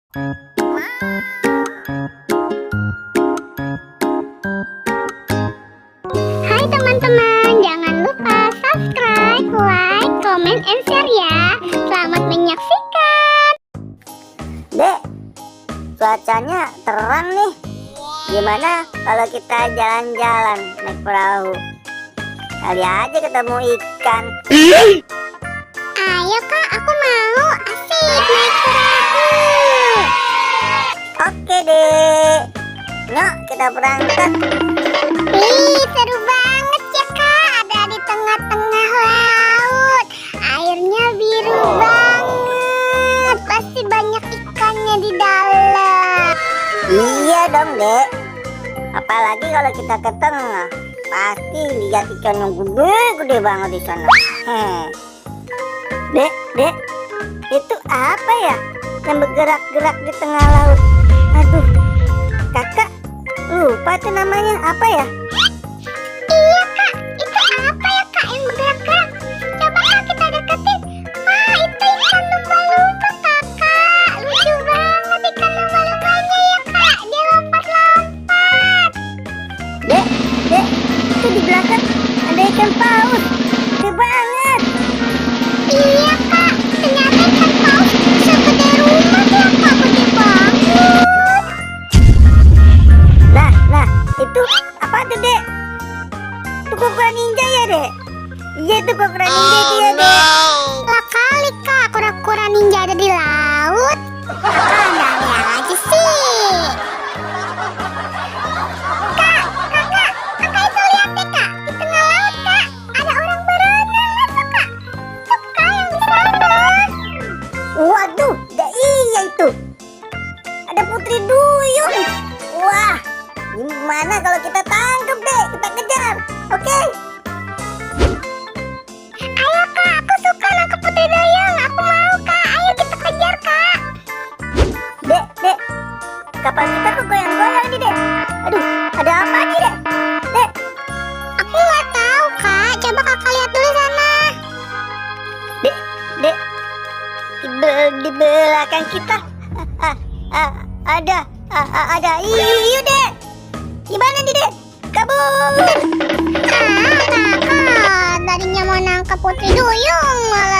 Hai teman-teman, jangan lupa subscribe, like, comment, and share ya. Selamat menyaksikan. Dek, cuacanya terang nih. Gimana kalau kita jalan-jalan naik perahu? Kali aja ketemu ikan. Ayo kak, aku mau. Asik naik perahu. Oke dek, yuk kita berangkat. Ih, seru banget ya kak. Ada di tengah-tengah laut. Airnya biru banget. Pasti banyak ikannya di dalam. Iya dong dek, apalagi kalau kita ke tengah, pasti lihat ikan yang gede-gede banget di sana. Dek, itu apa ya yang bergerak-gerak di tengah laut? Aduh, kakak lupa tuh namanya apa ya? Iya kak, itu apa ya kak yang bergerak-gerak? Coba kak kita deketin. Wah, itu ikan lumba-lumba kakak. Lucu banget ikan lumba-lumbanya ya kak. Dia lompat-lompat. Dek, itu di belakang ada ikan paus, gede banget. Iya kak, ternyata ikan paus segede rumah ya kak. Gede banget. Nah, itu apa tuh dek? Itu kobra ninja ya dek? Iya itu kobra ninja dia dek. Lah kali kak, kura-kura ninja ada di laut. Ada aja sih. Kak itu lihat deh kak, di tengah laut kak, ada orang berenang masuk kak. Tuh kak yang di sana. Waduh, iya itu. Ada Putri Duyung. Wah, gimana kalau kita tangkap dek? Kita kejar, oke? Ayo kak, aku suka nangkep Putri Duyung. Aku mau kak, ayo kita kejar kak. Dek, kapal kita kok goyang-goyang nih dek. Aduh, ada apa nih dek? Dek, Aku nggak tahu kak, coba kakak lihat dulu sana. dek, di belakang kita ada hiu dek. Gimana nih dek? Kabur. Kakak, tadinya mau nangkep Putri Duyung malah